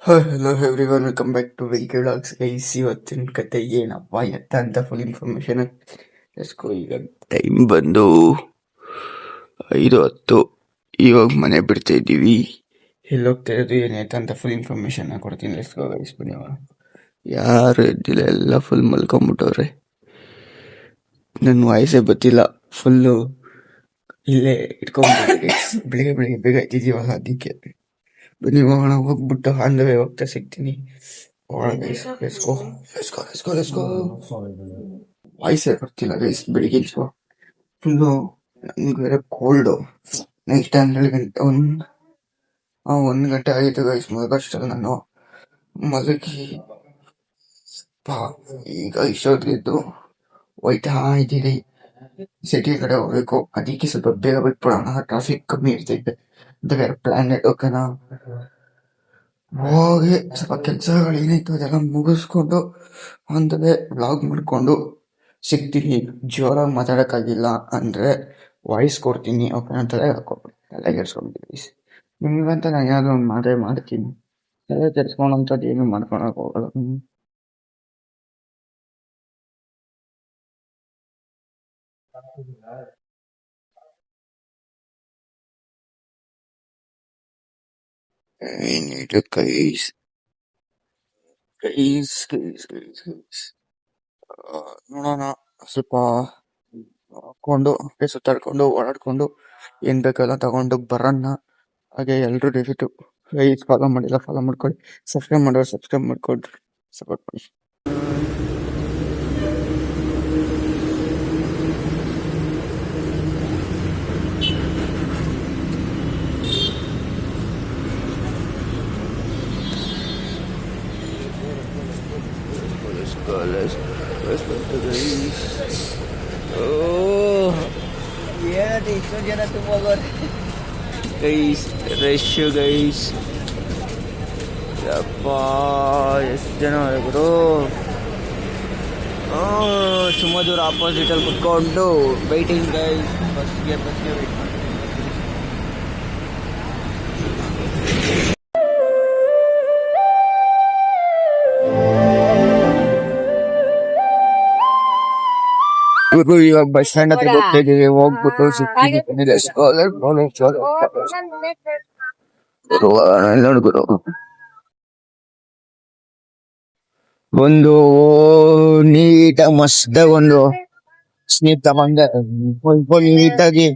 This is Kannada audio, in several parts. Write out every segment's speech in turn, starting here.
Hello everyone, welcome back to Venki vlogs. Guys, ಇವತ್ತಿನ ಕತೆ ಏನಪ್ಪ ಎತ್ತ ಅಂತ ಫುಲ್ ಇನ್ಫಾರ್ಮೇಶನ್ ಎಸ್ಕೋ. ಈಗ ಟೈಮ್ ಬಂದು 5:10. ಇವಾಗ ಮನೆ ಬಿಡ್ತಾ ಇದ್ದೀವಿ. ಎಲ್ಲಿ ಹೋಗ್ತಾ ಇರೋದು ಏನಾಯ್ತ ಅಂತ ಫುಲ್ ಇನ್ಫಾರ್ಮೇಶನ್ ಕೊಡ್ತೀನಿ. ಲೆಟ್ಸ್ಕೋ ಗೈಸ್, ಬನ್ನಿ. ಯಾರು ಎದ್ದಿಲ್ಲ, ಎಲ್ಲ ಫುಲ್ ಮಲ್ಕೊಂಬಿಟ್ಟವ್ರೆ. ನನ್ನ ವಾಯ್ಸೇ ಗೊತ್ತಿಲ್ಲ, ಫುಲ್ಲು ಇಲ್ಲೇ ಇಟ್ಕೊಂಡ್ಬಿಟ್ಟಿದೆ. ಬೆಳಿಗ್ಗೆ ಬೆಳಿಗ್ಗೆ ಬೇಗ ಎದ್ದಿದ್ದೀವಲ್ಲ, ಅದಕ್ಕೆ ಬನ್ನಿ ಹೋಗೋಣ. ಹೋಗ್ಬಿಟ್ಟು ಆನ್ ದ ವೇ ಹೋಗ್ತಾ ಸಿಗ್ತೀನಿ. ವಾಯ್ಸೇ ಬರ್ತಿಲ್ಲ ಗೈಸ್, ಬೆಳಿಗ್ಗೆ ಫುಲ್ಲು. ನನಗೆ ಬೇರೆ ಕೋಲ್ಡು. ನೆಕ್ಸ್ಟ್ 12 ಗಂಟೆ 1 ಗಂಟೆ ಆಯಿತು ಗೈಸ್ ಮಲಗೋಷ್ಟರಲ್ಲಿ. ನಾನು ಮಲಗಿ ಈಗ ಇಷ್ಟೊತ್ತಿದ್ದು ಹೋಯ್ತಾ ಇದ್ದೀರಿ. ಸಿಟಿ ಕಡೆ ಹೋಗ್ಬೇಕು, ಅದಕ್ಕೆ ಸ್ವಲ್ಪ ಬೇಗ ಬಿಟ್ಬಿಡೋಣ, ಟ್ರಾಫಿಕ್ ಕಮ್ಮಿ ಇರ್ತೈತೆ ಅಂತ ಬೇರೆ ಪ್ಲಾನ್ ಇಡೋಕನ. ಹೋಗಿ ಸ್ವಲ್ಪ ಕೆಲಸಗಳು ಏನಾಯ್ತು ಅದೆಲ್ಲ ಮುಗಿಸ್ಕೊಂಡು ಒಂದೇ ವ್ಲಾಗ್ ಮಾಡ್ಕೊಂಡು ಸಿಗ್ತೀನಿ. ಜೋರಾಗಿ ಮಾತಾಡೋಕ್ಕಾಗಿಲ್ಲ ಅಂದರೆ ವಾಯ್ಸ್ ಕೊಡ್ತೀನಿ, ಓಕೆ? ತಲೆ ಕೆಡ್ಸ್ಕೊಂಡ್ಬಿಟ್ಟು ನಿಮ್ಗಂತ ನಾನು ಏನಾದರೂ ಒಂದು ಮಾಡೇ ಮಾಡ್ತೀನಿ. ತಲೆ ಕೆಡ್ಸ್ಕೊಳೋಂಥದ್ದು ಏನು ಮಾಡ್ಕೊಳಕ್ಕೆ ಹೋಗಲ್ಲ. ಏನಿದೆ ಕೈಸ್ ಕೈಸ್ ಕೈಸ್ ಕೈಸ್ ಕೈಸ್ ನೋಡೋಣ. ಸ್ವಲ್ಪ ಹಾಕೊಂಡು ಸುತ್ತಾಡ್ಕೊಂಡು ಓಡಾಡ್ಕೊಂಡು ಏನ್ ಬೇಕೆಲ್ಲ ತಗೊಂಡು ಬರೋಣ. ಹಾಗೆ ಎಲ್ಲರೂ ದಯವಿಟ್ಟು ಗೈಸ್ ಫಾಲೋ ಮಾಡಿಲ್ಲ ಫಾಲೋ ಮಾಡ್ಕೊಳ್ಳಿ, ಸಬ್ಸ್ಕ್ರೈಬ್ ಮಾಡೋರು ಸಬ್ಸ್ಕ್ರೈಬ್ ಮಾಡ್ಕೊಳ್ರಿ, ಸಪೋರ್ಟ್ ಮಾಡಿ. ಇಷ್ಟು ಜನ ತುಂಬ ಗೈಸ್ ರಶ್ ಗೈಸ್, ಯಪ್ಪ ಎಷ್ಟು ಜನ ಗುರು. ಸುಮಧುರ್ ಆಪೋಸಿಟಲ್ಲಿ ಕುತ್ಕೊಂಡು ವೈಟಿಂಗ್ ಗೈಸ್, ಬಸ್ಗೆ ವೆಯ್ಟ್ ಮಾಡಿ. ಇವಾಗ ಬಸ್ ಸ್ಟ್ಯಾಂಡ್ ಹತ್ರ ಹೋಗ್ತಾ ಇದೀವಿ. ಹೋಗ್ಬಿಟ್ಟು ನೋಡ್ಗುರು ಒಂದು ನೀಟಾಗಿ ಮಸ್ತ್ ಒಂದು ಸ್ನೇಪ್ ತಗೊಂಡೆ, ಫುಲ್ ನೀಟಾಗಿ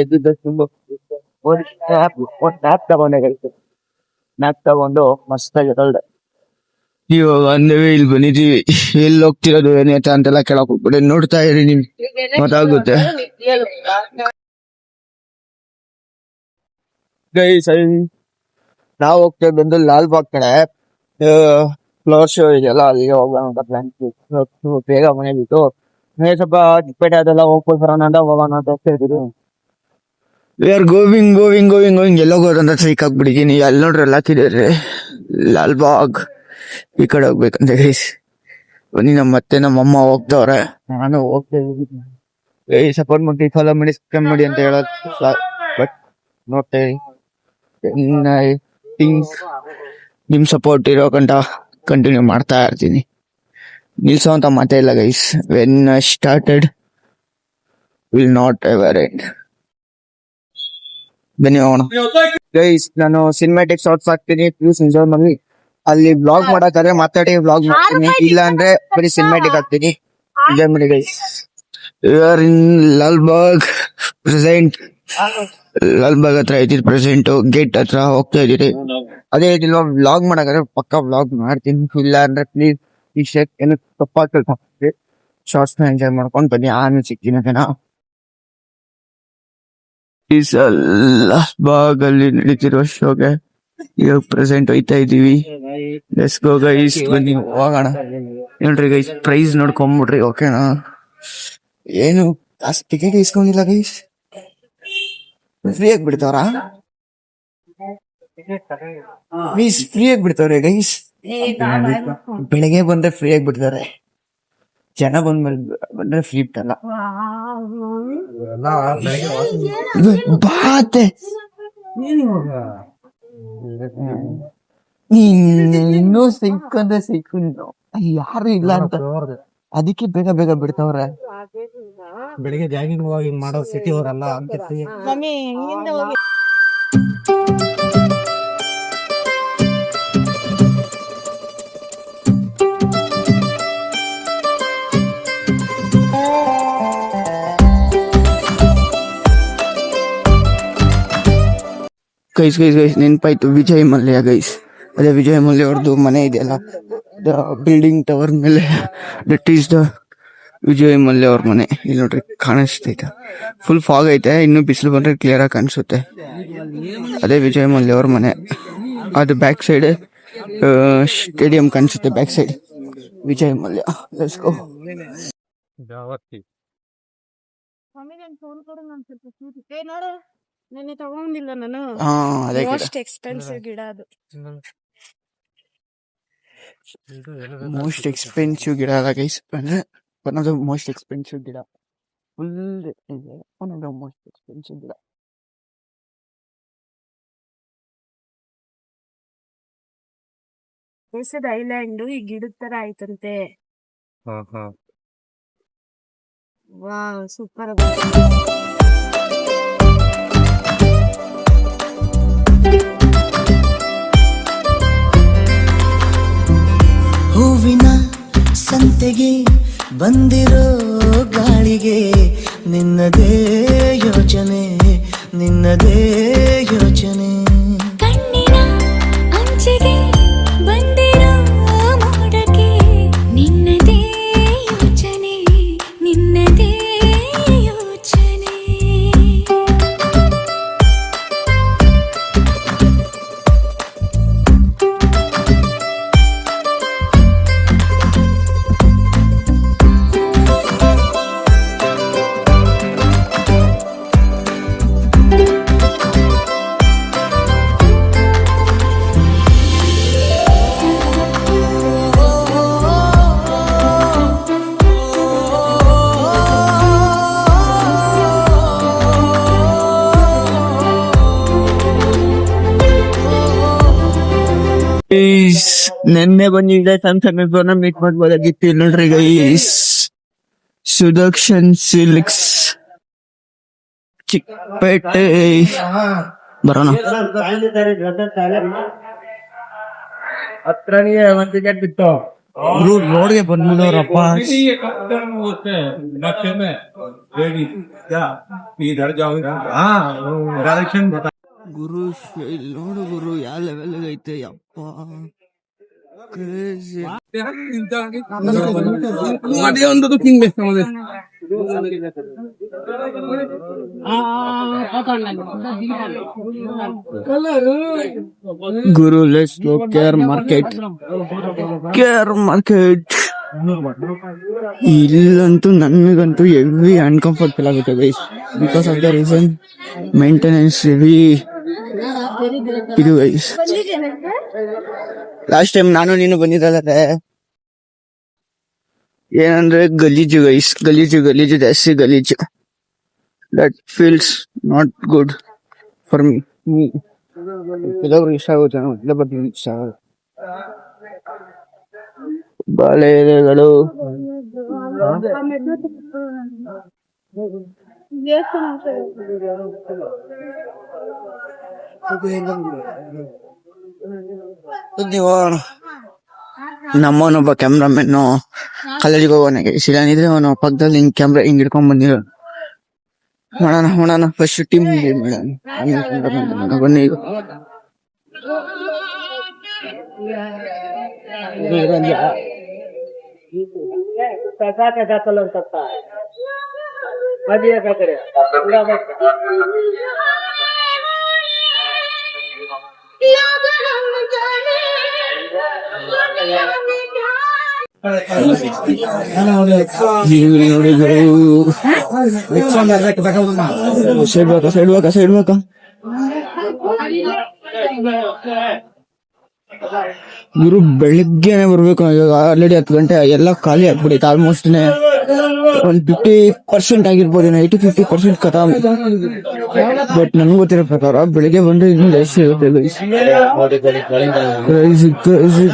ಎದ್ದಿದ್ದ ತುಂಬ ನ್ಯಾಪ್ ತಗೊಂಡು ಮಸ್ತಾಗಿ ಎದಳ್ದೆ. ಇವಾಗ ಅಂದೇವಿ ಇಲ್ಲಿ ಬಂದಿದೀವಿ. ಎಲ್ಲಿ ಹೋಗ್ತಿರೋದು ಏನೇತ ಅಂತೆಲ್ಲ ಕೇಳಕ್ ಹೋಗ್ಬಿಡಿ, ನೋಡ್ತಾ ಇರಿ, ನಿಮ್ಗೆ ಗೊತ್ತಾಗುತ್ತೆ. ಗೈಸ್, ನಾವು ಹೋಗ್ತಾ ಬಂದು ಲಾಲ್ ಬಾಗ್ ಕಡೆ ಫ್ಲವರ್ ಶೋ ಇದೆಯಲ್ಲ, ಅಲ್ಲಿಗೆ ಹೋಗೋಣ ಅಂತ ಪ್ಲಾನ್. ಬೇಗ ಮನೆ ಬಿಟ್ಟು ಸ್ವಲ್ಪ ಚಿಕ್ಕಪೇಟೆ ಅದೆಲ್ಲ ಹೋಗ್ಬೋದು ಬರೋಣ ಅಂತ ಹೋಗೋಣ ಅಂತ ಹೋಗ್ತಾ ಇದ್ದೀವಿ. ವಿ ಆರ್ ಗೋವಿಂಗ್ ಎಲ್ಲ ಹೋಗೋದಂತ ಸೈಕ್ ಆಗ್ಬಿಟ್ಟಿದೀನಿ. ಅಲ್ಲಿ ನೋಡ್ರಿ ಎಲ್ಲ ಹಾಕಿದ್ದಾರೆ ಲಾಲ್ ಬಾಗ್. ಈ ಕಡೆ ಹೋಗ್ಬೇಕಂತ ಗೈಸ್. ಬನ್ನಿ, ನಮ್ಮಮ್ಮ ಹೋಗ್ತವ್ರೆ, ನಾನು ಹೋಗ್ತಾ ಇದ್ದೀನಿ. ಸಪೋರ್ಟ್ ಮಾಡಿ, ಫಾಲೋ ಮಾಡಿ, ಸಬ್ಸ್ಕ್ರೈಬ್ ಮಾಡಿ ಅಂತ ಹೇಳೋದು, ಬಟ್ ನೋಡ್ತಾ ಐ ಥಿಂಕ್ ನಿಮ್ ಸಪೋರ್ಟ್ ಇರೋ ಗಂಟ ಕಂಟಿನ್ಯೂ ಮಾಡ್ತಾ ಇರ್ತೀನಿ. ನಿಲ್ಸೋ ಅಂತ ಮಾತೇ ಇಲ್ಲ guys. When I started will not ever end. ಬನ್ನಿ ಹೋಗೋಣ ಗೈಸ್. ನಾನು ಸಿನಿಮ್ಯಾಟಿಕ್ ಶಾರ್ಟ್ಸ್ ಹಾಕ್ತೀನಿ, ಪ್ಲೀಸ್ ಎಂಜಾಯ್ ಮಾಡಿ. ಅಲ್ಲಿ ಬ್ಲಾಗ್ ಮಾಡಕ್ಕಾದ್ರೆ ಮಾತಾಡಿ ಬ್ಲಾಗ್ ಮಾಡ್ತೀನಿ, ಇಲ್ಲ ಅಂದ್ರೆ ಬರೀ ಸಿನಿಮ್ಯಾಟಿಕ್ ಹಾಕ್ತೀನಿ. ಎಂಜಾಯ್ ಮಾಡಿ guys. We are in Lal Bagh present. Lal Bagh ಹತ್ರ ಇದ್ದೀರಿ, ಪ್ರೆಸೆಂಟ್ ಗೇಟ್ ಹತ್ರ ಹೋಗ್ತಾ ಇದೀರಿ. ಅದೇ ಇದಿಲ್ವಾ ವ್ಲಾಗ್ ಮಾಡಕ್ಕಾದ್ರೆ ಪಕ್ಕ ವ್ಲಾಗ್ ಮಾಡ್ತೀನಿ, ಇಲ್ಲ ಅಂದ್ರೆ ಪ್ಲೀಸ್ ಈ ಶೇಕ್ ಏನು ತಪ್ಪಾಗ್ತದೆ. ಶಾರ್ಟ್ಸ್ ನ ಎಂಜಾಯ್ ಮಾಡ್ಕೊಂಡು ಬನ್ನಿ, ಆಮೇಲೆ ಸಿಗ್ತೀನಿ. ಓಕೆನಾ? ಲಾಲ್ ಬಾಗ್ ಅಲ್ಲಿ ನಡೀತಿರೋ ಶೋಗೆ ಇವಾಗ ಪ್ರೆಸೆಂಟ್ ಹೋಯ್ತಾ ಇದೀವಿ. ಲೆಟ್ಸ್ ಗೋ ಗೈಸ್, ಬನ್ನಿ ಹೋಗೋಣ. ನೋಡ್ರಿ ಗೈಸ್, ಪ್ರೈಸ್ ನೋಡ್ಕೊಂಬಿಡ್ರಿ, ಓಕೆನಾ? ಏನು ಟಿಕೆಟ್ ಇಸ್ಕೊಂಡಿಲ್ಲ ಗೈಸ್, ಫ್ರೀ ಆಗಿ ಬಿಡ್ತಾವ್ರ? ಪ್ಲೀಸ್ ಫ್ರೀ ಆಗಿ ಬಿಡ್ತಾವ್ರೆ ಗೈಸ್. ಬೆಳಗ್ಗೆ ಬಂದ್ರೆ ಫ್ರೀ ಆಗಿ ಬಿಡ್ತಾರೆ, ಜನ ಬಂದ್ರೆ ಫ್ರೀ ಬಿಟ್ಟಲ್ಲ. ಬಾತೆ ಇನ್ನೂ ಸಿಕ್ಕಂದ್ರೆ ಸಿಕ್ಕು ಯಾರು ಇಲ್ಲ ಅಂತ ಅದಕ್ಕೆ ಬೇಗ ಬೇಗ ಬಿಡ್ತಾವ್ರೆ. ಬೆಳಿಗ್ಗೆ ಜಾಗಿಂಗ್ ಹೋಗಿ ಮಾಡೋ ಸಿಟಿ ಅವರಲ್ಲ ಅಂತ ಗೈಸ್ ನೆನ್ಪಾಯ್ತು ವಿಜಯ್ ಮಲ್ಯ ಗೈಸ್. ಅದೇ ವಿಜಯ್ ಮಲ್ಯ ಅವ್ರದ್ದು ಮನೆ ಇದೆಯಲ್ಲ, ಬಿಲ್ಡಿಂಗ್ ಟವರ್ ಮೇಲೆ, that is the Vijay Mallya ಅವ್ರ ಮನೆ. ಇಲ್ಲಿ ನೋಡ್ರಿ ಕಾಣಿಸ್ತೈತೆ, ಫುಲ್ ಫಾಗ್ ಐತೆ, ಇನ್ನು ಬಿಸಿಲು ಬಂದ್ರೆ ಕ್ಲಿಯರ್ ಆಗಿ ಕಾಣಿಸುತ್ತೆ. ಅದೇ ವಿಜಯ್ ಮಲ್ಯ ಅವ್ರ ಮನೆ. ಅದು ಬ್ಯಾಕ್ ಸೈಡ್ ಸ್ಟೇಡಿಯಂ ಕಾಣಿಸುತ್ತೆ, back side Vijay Mallya. Let's go. ನೆನ್ನೆ ತಗೊಂಡಿಲ್ಲ ನಾನು. ಹಾ ಅದೇ ಗಿಡ, ಮೋಸ್ಟ್ ಎಕ್ಸ್ಪೆನ್ಸಿವ್ ಗಿಡ ಅದು. ಮೋಸ್ಟ್ ಎಕ್ಸ್ಪೆನ್ಸಿವ್ ಗಿಡ ಅಲ್ಲ ಗೈಸ್, ಅಂದ್ರೆ one of the most expensive ಗಿಡ. Full one of the most expensive ಗಿಡ. ದೇಶದ ಐಲ್ಯಾಂಡ್ ಈ ಗಿಡದ ತರ ಆಯ್ತಂತೆ. ವಾ ಸೂಪರ್. ಹೂವಿನ ಸಂತೆಗೆ ಬಂದಿರೋ ಗಾಳಿಗೆ ನಿನ್ನದೇ ಯೋಚನೆ, ನಿನ್ನದೇ ಯೋಚನೆ. ಕಣ್ಣಿನ ಅಂಚಿಗೆ ಬಂದಿರೋ ಮೋಡಕ್ಕೆ ನಿನ್ನದೇ ಯೋಚನೆ, ನಿನ್ನದೇ ಯೋಚನೆ. ನೆನ್ನೆ ಬಂದಿದ್ದೆ ಸಣ್ಣ ಮೀಟ್ ಮಾಡ್ಬೋದಾಗಿತ್ತು. ನೋಡ್ರಿ ಗೈಸ್, ಸುದರ್ಶನ್ ಸಿಲ್ಕ್ಸ್ ಚಿಕ್ಕಪೇಟೆ ಬರೋಣ. ಹತ್ರನೇ ಒಂದ್ ಟಿಕೆಟ್ ಬಿತ್ತು ರೋಡ್ಗೆ ಬಂದ್ಬಿಡೋರಪ್ಪ. ಗುರು ಇಲ್ಲಿ ನೋಡು ಗುರು, ಯಾವ ಲೆವೆಲ್ ಐತೆ ಯಪ್ಪ, ಕ್ರೇಜಿ. ಗುರು ಲೆಟ್ಸ್ ಗೋ ಕೇರ್ ಮಾರ್ಕೆಟ್. ಇಲ್ಲಂತೂ ನನಗಂತೂ ಹೆವಿ ಅನ್ಕಂಫರ್ಟಬಲ್ ಆಗುತ್ತೆ guys, because of the reason maintenance heavy ಇದು ಗೈಸ್. ಲಾಸ್ಟ್ ಟೈಮ್ ನಾನು ನೀನು ಬಂದಿದ್ದಲ್ಲದೆ, ಏನಂದ್ರೆ ಗಲೀಜು ಗೈಸ್, ಗಲೀಜು ಜಾಸ್ತಿ ಗಲೀಜು. That feels not good for me. ಕೆಲವರು ಇಷ್ಟ ಆಗುತ್ತೆ, ಇಲ್ಲ ಬಟ್ ಇಷ್ಟ ಆಗುತ್ತೆ. ಬಾಳೆ ಎಲೆಗಳು, ನಮ್ಮವನೊಬ್ಬ ಕ್ಯಾಮ್ರಾಮನ್ ಕಾಲೇಜಿಗೆ ಹೋಗೋಣ ಇಲ್ಲಂದಿದ್ರೆ ಅವನು ಪಕ್ಕದಲ್ಲಿ ಹಿಂಗ್ ಕ್ಯಾಮ್ರಾ ಹಿಂಗ್ ಹಿಡ್ಕೊಂಡ್ ಬಂದಿರೋ. ಮಾಡೋಣ ಫಸ್ಟ್ ಟೀಮ್ ಮಾಡೋಣ ಬನ್ನಿ. ಈಗ ಸೈಡ್ ಬೇಕಾ ಗುರು, ಬೆಳಿಗ್ಗೆನೆ ಬರ್ಬೇಕು. ಇವಾಗ ಆಲ್ರೆಡಿ 10 ಗಂಟೆ, ಎಲ್ಲ ಖಾಲಿ ಆಗ್ಬಿಡೈತೆ ಆಲ್ಮೋಸ್ಟ್. ಒಂದು 50% ಆಗಿರ್ಬೋದು, 50% ಖತಮ್. ಬಟ್ ನನ್ಗೆ ಗೊತ್ತಿರೋ ಪ್ರಕಾರ ಬೆಳಿಗ್ಗೆ ಬಂದು ಇನ್ನೂ ಜಾಸ್ತಿ ಇರುತ್ತೆ guys. Crazy, crazy,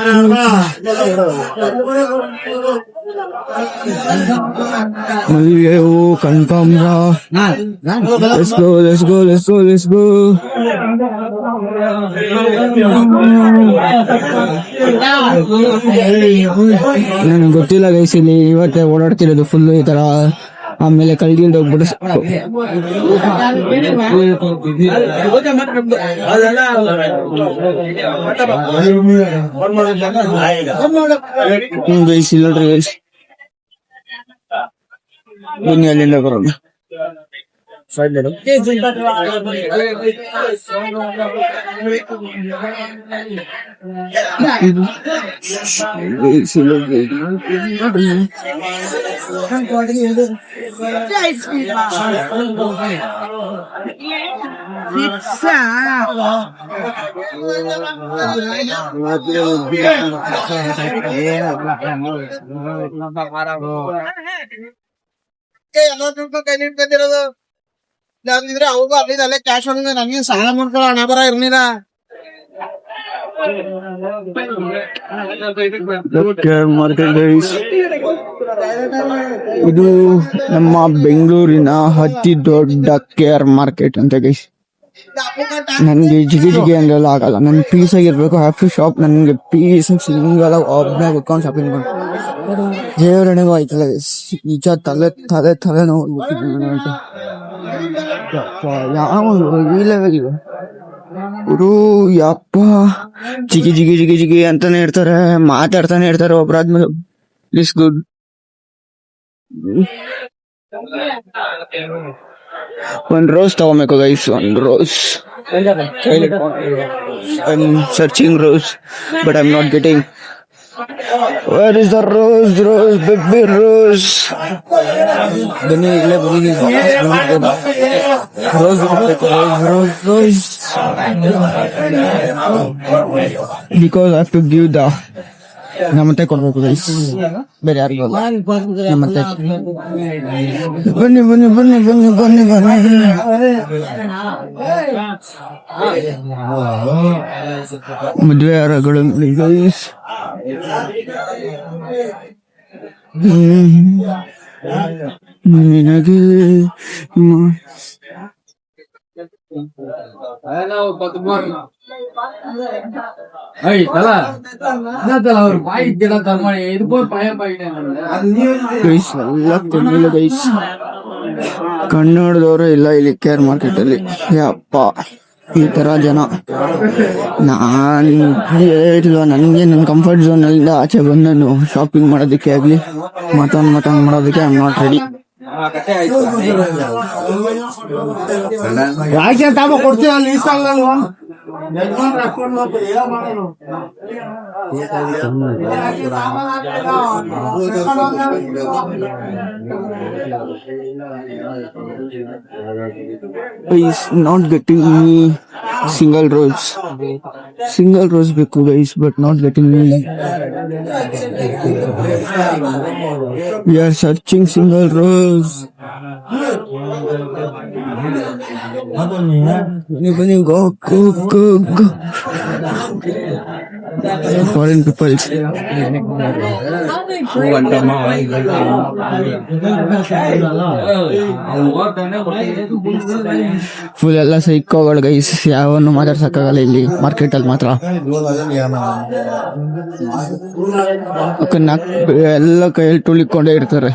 ಮಲ್ಲಿಗೆ ಹೂ ಕನಕಾಂಬರ. Let's go, let's go, let's go, let's go. ನನಗೆ ಗೊತ್ತಿಲ್ಲ ಗೈಸ್, ಇಲ್ಲಿ ಇವತ್ತೇ ಓಡಾಡ್ತಿರೋದು ಫುಲ್ ಈ ತರ. ಆಮೇಲೆ ಕಳ್ಗಿಲ್ದ ಹೋಗ್ಬಿಟ್ಟು ಗೈಸ್ ಇಲ್ಲ ನೋಡ್ರಿ ಗೈಸ್, ಬನ್ನಿ ಅಲ್ಲಿಂದ ಬರೋಣ. ಕೈ ನಿಂತ್ಕೊಂಡಿರೋದು ಇಲ್ಲಾಂದಿದ್ರೆ ಅವ್ರಿಗೂ ಅಲ್ಲಿಂದ ಅಲ್ಲೇ ಕ್ಯಾಶ್ ಹೊಂದಿದೆ, ನಮ್ಗೆ ಸಾಲ ಮಾಡ್ಕೊಳ್ಳೋ ಹಣ ಬರ ಇರ್ಲಿಲ್ಲ. ಇದು ನಮ್ಮ ಬೆಂಗಳೂರಿನ ಅತಿ ದೊಡ್ಡ ಕೇರ್ ಮಾರ್ಕೆಟ್ ಅಂತ ಗೈಸ್. ನನ್ಗೆ ಜಿಗಿ ಹಂಗೆಲ್ಲ ಆಗಲ್ಲ, ನನ್ ಪೀಸ್ ಆಗಿರ್ಬೇಕು, ಹ್ಯಾಪಿ ಶಾಪ್. ನನ್ಗೆ ಪೀಸ್ ಸಿಂಗಲ್ ಒಬ್ಬನೇ ಕುತ್ಕೊಂಡು ಶಾಪಿಂಗ್ ಮಾಡಿ ದೇವರಣೆಗೂ ಆಯ್ತಲ್ಲ ಗೈಸ್. ನಿಜ ತಲೆ ನೋವು ಯಾವ ಈ ಲೆವೆಲ್ ಗುರು ಯಪ್ಪ. ಜಿಗಿ ಅಂತಾನೆ ಇರ್ತಾರೆ, ಮಾತಾಡ್ತಾನೆ ಇರ್ತಾರೆ ಒಬ್ರಾದ್ಮೇಲೆ. It's good. ಒಂದ್ ರೋಸ್ ತಗೋಬೇಕು ಗೈಸ್, ಒಂದ್ rose. I'm searching rose, but I'm not getting. Where is the rose, baby rose? ಬನ್ನಿ ಇಲ್ಲೇ ಬನ್ನಿ. Rose. Because I have to give the ನಮ್ಮತ್ತೆ ಕೊಡ್ಬೇಕು ಗೈಸ್, ಬೇರೆ ಯಾರಿಗೂ ಅಲ್ಲ. ನಮ್ಮತ್ತೆ ಬನ್ನಿ. ಮದುವೆ ಹಾರಗಳು ಗೈಸ್. ನಿನಗೆ ಗೈಸ್ ಕನ್ನಡದವರು ಇಲ್ಲ ಇಲ್ಲಿ ಕೇರ್ ಮಾರ್ಕೆಟ್ ಅಲ್ಲಿ. ಯಪ್ಪ ಈ ತರ ಜನ. ನನ್ಗೆ ನನ್ನ ಕಂಫರ್ಟ್ ಝೋನ್ ಅಲ್ಲಿಂದ ಆಚೆ ಬಂದು ನಾನು ಶಾಪಿಂಗ್ ಮಾಡೋದಕ್ಕೆ ಆಗ್ಲಿ ಮಟನ್ ಮಾಡೋದಕ್ಕೆ ಐ ಆಮ್ ನಾಟ್ ರೆಡಿ. ಯಾಕೆ ತಾವ ಕೊಡ್ತೀವಿ ಅಲ್ಲಿ ಇಷ್ಟಲ್ವಾ? He's not getting me single rose ಬೇಕು guys, but not getting me. We are searching single rose. ಬನ್ನಿ go. Foreign peoples. ಫುಲ್ ಎಲ್ಲ ಸೈಕೋಗಳು ಗೈಸ್, ಯಾವನ್ನು ಮಾತಾಡ್ಸಕ್ಕಾಗಲ್ಲ ಇಲ್ಲಿ ಮಾರ್ಕೆಟ್ ಅಲ್ಲಿ ಮಾತ್ರ. ಎಲ್ಲ ಕೈಯಲ್ಲಿ ತುಳಿಕೊಂಡೇ ಇರ್ತಾರೆ.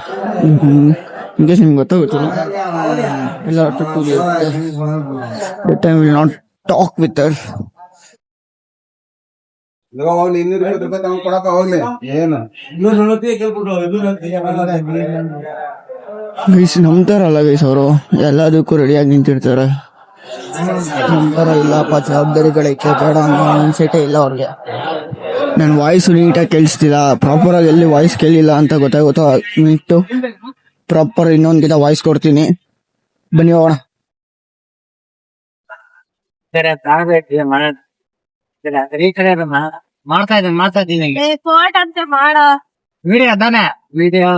ಇನ್ಕೇಸ್ ನಿಮ್ಗೆ ಗೊತ್ತಾಗುತ್ತಿಲ್ಲ, ಎಲ್ಲ time will not talk with her. Guys ನಂಬ್ತಾರಲ್ಲ ಗೈಸ್, ಅವರು ಎಲ್ಲದಕ್ಕೂ ರೆಡಿಯಾಗಿ ನಿಂತಿರ್ತಾರೆ. ನಂಬರ ಇಲ್ಲಪ್ಪ, ಜವಾಬ್ದಾರಿಗಳೈತೆ ಬೇಡ ಅನ್ನೋ ಮೈಂಡ್ಸೆಟೇ ಇಲ್ಲ ಅವ್ರಿಗೆ. ನನ್ನ ವಾಯ್ಸ್ ನೀಟಾಗಿ ಕೇಳಿಸ್ತಿಲ್ಲ, ಪ್ರಾಪರ್ ಆಗಿ ಎಲ್ಲಿ ವಾಯ್ಸ್ ಕೇಳಿಲ್ಲ ಅಂತ ಗೊತ್ತಾಗುತ್ತೋ ನಿಟ್ಟು ಪ್ರಾಪರ್ ಇನ್ನೊಂದ್ಗಿಂತ ವಾಯ್ಸ್ ಕೊಡ್ತೀನಿ. ಬನ್ನಿ ಹೋಗೋಣ. ಮಾಡ್ತಾ ಇದ್ದೀನಿ ಕೋಟ್ ಅಂತ ಮಾಡ ವಿಡಿಯೋ ಅದಾನೆ ವಿಡಿಯೋ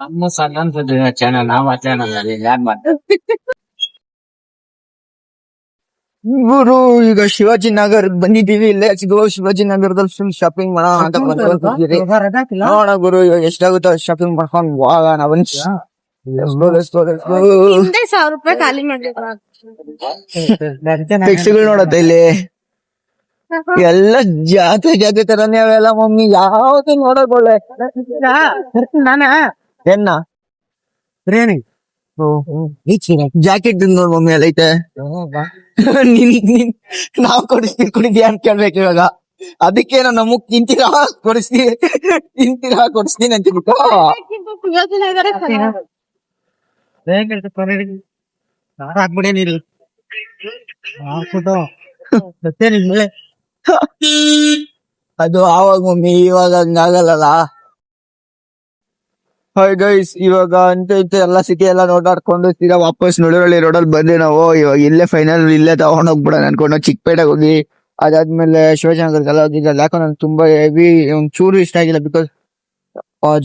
ನಮ್ಮ ಸಣ್ಣ ಚಾನಲ್ ನಾವು ಆ ಚಾನಲ್ ಯಾರು ಮಾಡ್ತಾರೆ ಗುರು. ಈಗ ಶಿವಾಜಿನಗರ್ ಬಂದಿದೀವಿ. ಇಲ್ಲೇ ಸಿಗೋ ಶಿವಾಜಿನಗರದಲ್ಲಿ ಫುಲ್ ಶಾಪಿಂಗ್ ಮಾಡೋಣ ಅಂತ ಬಂದಿದ್ದೀರಿ. ನೋಡೋಣ ಗುರು ಇವಾಗ ಎಷ್ಟಾಗುತ್ತೋ ಶಾಪಿಂಗ್ ಮಾಡ್ಕೊಂಡು ಹೋಗೋಣ ಬನ್ನಿ. Let's go, let's go, let's go. ಹಿಂದೆ 1,000 ರೂಪಾಯಿ ಖಾಲಿ ಮಾಡ್ಬೇಕು ಫಿಕ್ಸ್ಗಳು ನೋಡತ್ತೆ ಇಲ್ಲಿ ಎಲ್ಲ ಜಾತಿ ತರನೇ ಅವೆಲ್ಲ ಮಮ್ಮಿ. ಯಾವ್ದು ನೋಡಕ್ ಒಳ್ಳೆ ಏನ ಜಾಕೆಟ್ ನೋಡ್ ಮಮ್ಮಿ ಎಲ್ಲ ಐತೆ. ನಾವ್ ಕೊಡಿದ್ಯಾ ಅಂತ ಕೇಳ್ಬೇಕು ಇವಾಗ. ಅದಕ್ಕೆ ನಾನು ನಮಗ್ ತಿಂತೀರಾ ಕೊಡಿಸ್ತೀನಿ ಅಂತ ಬಿಟ್ಟು ಹಾಕ್ಬಿಡೇ ನೀರು ಅದು ಆವಾಗ ಮಮ್ಮಿ, ಇವಾಗ ಹಂಗಾಗಲ್ಲ. ಹಾಯ್ ಗೈಸ್, ಇವಾಗ ಅಂತ ಎಲ್ಲ ಸಿಟಿ ಎಲ್ಲ ನೋಡಾಡ್ಕೊಂಡು ಸೀದಾ ವಾಪಸ್ ನಡುವಳ್ಳಿ ರೋಡಲ್ಲಿ ಬಂದೆ ನಾವು. ಇವಾಗ ಇಲ್ಲೇ ಫೈನಲ್ ಇಲ್ಲೇ ತಗೊಂಡ್ ಹೋಗ್ಬಿಡೋಣ ಅನ್ಕೊಂಡು ಚಿಕ್ಕಪೇಟೆಗೆ ಹೋಗಿ ಅದಾದ್ಮೇಲೆ ಶಿವಜನಗರದೆಲ್ಲ ಹೋಗಿದ್ದಲ್ಲ. ಯಾಕೋ ನನ್ಗೆ ತುಂಬಾ ಹೆವಿ ಒಂಚೂರು ಇಷ್ಟ ಆಗಿಲ್ಲ. ಬಿಕಾಸ್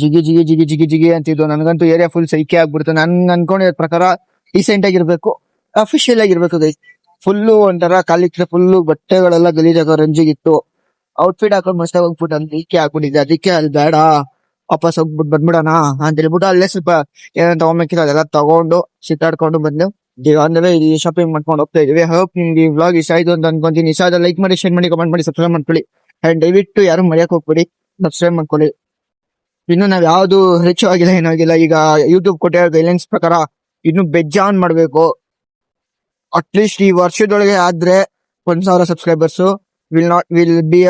ಜಿಗಿ ಜಿಗಿ ಜಿಗಿ ಜಿಗಿ ಜಿಗಿ ಅಂತಿದ್ದು. ನನ್ಗಂತೂ ಏರಿಯಾ ಫುಲ್ ಸೈಕೆ ಆಗ್ಬಿಡ್ತು. ನನ್ ಅನ್ಕೊಂಡಿರೋ ಪ್ರಕಾರ ಡೀಸೆಂಟ್ ಆಗಿರ್ಬೇಕು, ಅಫಿಷಿಯಲ್ ಆಗಿರ್ಬೇಕು ಗೈಸ್. ಫುಲ್ಲು ಒಂಥರ ಕಾಲಿಟ್ರೆ ಫುಲ್ಲು ಬಟ್ಟೆಗಳೆಲ್ಲ ಗಲೀಜಾಗೋ ರಂಜಿಗಿತ್ತು. ಔಟ್ಫಿಟ್ ಹಾಕೊಂಡು ಮಸ್ತಾಗಿ ಹೋಗ್ಬಿಟ್ಟು ಅದಕ್ಕೆ ಹಾಕ್ಬಿಟ್ಟಿದ್ದೆ. ಅದಕ್ಕೆ ಅಲ್ಲಿ ಬೇಡ, ವಾಪಸ್ ಹೋಗ್ಬಿಟ್ಟು ಬಂದ್ಬಿಡೋಣ ಅಂತ ಹೇಳ್ಬಿಟ್ಟು ಅಲ್ಲೇ ಸ್ವಲ್ಪ ಏನಂತ ತಗೊಂಬೇಕಿಲ್ಲ ಅದೆಲ್ಲ ತಗೊಂಡು ಸಿಕ್ಕಾಡ್ಕೊಂಡು ಬಂದು ಅಂದ್ರೆ ಇಲ್ಲಿ ಶಾಪಿಂಗ್ ಮಾಡ್ಕೊಂಡು ಹೋಗ್ತಾ ಇದೀವಿ. ಹೋಪ್ ನಿಮ್ಗೆ ಈ ವ್ಲಾಗ್ ಇಷ್ಟ ಆಯ್ತು ಅಂತ ಅನ್ಕೊಂತೀನಿ. ಇಷ್ಟ ಆದ್ರೆ ಲೈಕ್ ಮಾಡಿ, ಶೇರ್ ಮಾಡಿ, ಕಮೆಂಟ್ ಮಾಡಿ, ಸಬ್ಸ್ಕ್ರೈಬ್ ಮಾಡ್ಕೊಳ್ಳಿ. ಅಂಡ್ ದಯವಿಟ್ಟು ಯಾರು ಮರೆಯಕ್ ಹೋಗ್ಬೇಡಿ, ಸಬ್ಸ್ಕ್ರೈಬ್ ಮಾಡ್ಕೊಳ್ಳಿ. ಇನ್ನು ನಾವ್ ಯಾವ್ದು ರಿಚ್ ಆಗಿಲ್ಲ ಏನಾಗಿಲ್ಲ. ಈಗ ಯೂಟ್ಯೂಬ್ ಕೊಟ್ಟಿರೋ ಗೈಡ್ಲೈನ್ಸ್ ಪ್ರಕಾರ ಇನ್ನು ಬೆಜ್ಜಾನ್ ಮಾಡ್ಬೇಕು. ಅಟ್ಲೀಸ್ಟ್ ಈ ವರ್ಷದೊಳಗೆ ಆದ್ರೆ 1,000 ಸಬ್ಸ್ಕ್ರೈಬರ್ಸ್ ವಿಲ್ ಬಿ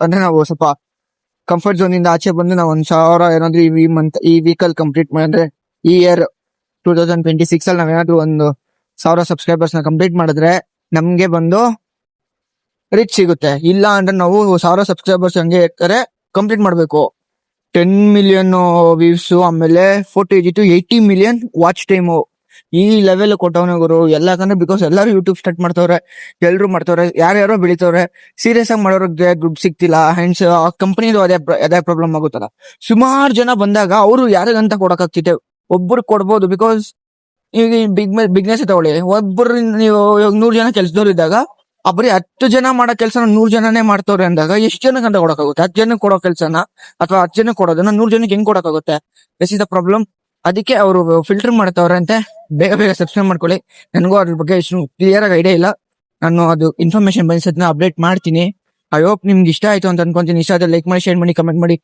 ಅಂದ್ರೆ ನಾವು ಸ್ವಲ್ಪ ಕಂಫರ್ಟ್ ಝೋನ್ ಇಂದ ಆಚೆ ಬಂದು ನಾವು 1,000 ಏನಾದ್ರು ಈ ವೀಕಲ್ ಕಂಪ್ಲೀಟ್ ಅಂದ್ರೆ ಈ ಇಯರ್ 2026 ಅಲ್ಲಿ ನಾವೇನಾದ್ರು 1,000 ಸಬ್ಸ್ಕ್ರೈಬರ್ಸ್ ನ ಕಂಪ್ಲೀಟ್ ಮಾಡಿದ್ರೆ ನಮ್ಗೆ ಬಂದು ರಿಚ್ ಸಿಗುತ್ತೆ. ಇಲ್ಲ ಅಂದ್ರೆ ನಾವು 1,000 ಸಬ್ಸ್ಕ್ರೈಬರ್ಸ್ ಹಂಗೆ ಇರ್ತಾರೆ ಕಂಪ್ಲೀಟ್ ಮಾಡ್ಬೇಕು. 10 ಮಿಲಿಯನ್ ವ್ಯೂಸ್, ಆಮೇಲೆ 40 to 80 ಮಿಲಿಯನ್ ವಾಚ್ ಟೈಮು. ಈ ಲೆವೆಲ್ ಕೊಟ್ಟವನ ಗುರು. ಯಾಕಂದ್ರೆ ಬಿಕಾಸ್ ಎಲ್ಲರೂ ಯೂಟ್ಯೂಬ್ ಸ್ಟಾರ್ಟ್ ಮಾಡ್ತವ್ರೆ, ಎಲ್ರು ಮಾಡ್ತವ್ರೆ, ಯಾರ್ಯಾರೋ ಬೆಳಿತವ್ರೆ. ಸೀರಿಯಸ್ ಆಗಿ ಮಾಡೋರಿಗೆ ದುಡ್ಡು ಸಿಗ್ತಿಲ್ಲ. ಹ್ಯಾಂಡ್ಸ್ ಕಂಪನಿದು ಅದೇ ಪ್ರಾಬ್ಲಮ್ ಆಗುತ್ತಲ್ಲ. ಸುಮಾರು ಜನ ಬಂದಾಗ ಅವರು ಯಾರಿಗಂತ ಕೊಡಕ್ಕಾಗ್ತಿದೆ, ಒಬ್ಬರು ಕೊಡ್ಬೋದು. ಬಿಕಾಸ್ ಈಗ ಬಿಗ್ನೆಸ್ ತಗೊಳ್ಳಿ, ಒಬ್ಬರು ನೀವು 100 ಜನ ಕೆಲ್ಸದವ್ರು ಇದ್ದಾಗ ಬರೀ 10 ಜನ ಮಾಡೋ ಕೆಲ್ಸನ 100 ಜನನೇ ಮಾಡ್ತವ್ರೆ ಅಂದಾಗ ಎಷ್ಟು ಜನಕ್ಕೆ ಅಂತ ಕೊಡಕ್ಕಾಗುತ್ತೆ? 10 ಜನಕ್ಕೆ ಕೊಡೋ ಕೆಲ್ಸನ ಅಥವಾ 10 ಜನಕ್ಕೆ ಕೊಡೋದನ್ನ 100 ಜನಕ್ಕೆ ಹೆಂಗ್ ಕೊಡಕ್ಕಾಗುತ್ತೆ? This is the problem. ಅದಕ್ಕೆ ಅವರು ಫಿಲ್ಟರ್ ಮಾಡ್ತವ್ರೆ ಅಂತೆ. ಬೇಗ ಸಬ್ಸ್ಕ್ರೈಬ್ ಮಾಡ್ಕೊಳ್ಳಿ. ನನಗೂ ಅದ್ರ ಬಗ್ಗೆ ಇಷ್ಟು ಕ್ಲಿಯರ್ ಆಗಿ ಐಡಿಯಾ ಇಲ್ಲ. ನಾನು ಅದು ಇನ್ಫಾರ್ಮೇಶನ್ ಬಂದಿದ್ದನ್ನ ಅಪ್ಡೇಟ್ ಮಾಡ್ತೀನಿ. ಐ ಹೋಪ್ ನಿಮ್ಗೆ ಇಷ್ಟ ಆಯ್ತು ಅಂತ ಅನ್ಕೊಂತೀನಿ. ಇಷ್ಟ ಆದ್ರೆ ಲೈಕ್ ಮಾಡಿ, ಶೇರ್ ಮಾಡಿ, ಕಮೆಂಟ್ ಮಾಡಿ.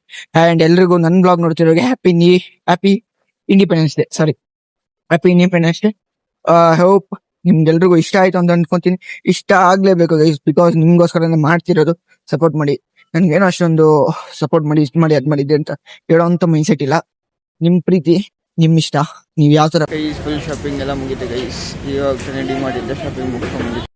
ಅಂಡ್ ಎಲ್ರಿಗೂ ನನ್ನ ಬ್ಲಾಗ್ ನೋಡ್ತಿರೋರಿಗೆ happy Independence Day. Happy Independence Day. Hope ನಿಮ್ಗೆಲ್ರಿಗೂ ಇಷ್ಟ ಆಯ್ತು ಅಂತ ಅನ್ಕೊಂತೀನಿ. ಇಷ್ಟ ಆಗ್ಲೇಬೇಕು ಗೈಸ್, ಬಿಕಾಸ್ ನಿಮ್ಗೋಸ್ಕರ ಮಾಡ್ತಿರೋದು. ಸಪೋರ್ಟ್ ಮಾಡಿ. ನನ್ಗೇನೋ ಅಷ್ಟೊಂದು ಸಪೋರ್ಟ್ ಮಾಡಿ, ಇಷ್ಟ ಮಾಡಿ, ಅದ್ ಮಾಡಿದ್ದೆ ಅಂತ ಹೇಳೋಂತ ಮೈಂಡ್ ಸೆಟ್ ಇಲ್ಲ. ನಿಮ್ ಪ್ರೀತಿ, ನಿಮ್ ಇಷ್ಟ, ನೀವ್ ಯಾವ ತರ. ಗೈಸ್ ಫುಲ್ ಶಾಪಿಂಗ್ ಎಲ್ಲ ಮುಗಿತೆ ಗೈಸ್. ಇವಾಗ ರೆಡಿ ಮಾಡಿದ್ದೆ, ಶಾಪಿಂಗ್ ಮುಗಿಸ್ಕೊಂಡ್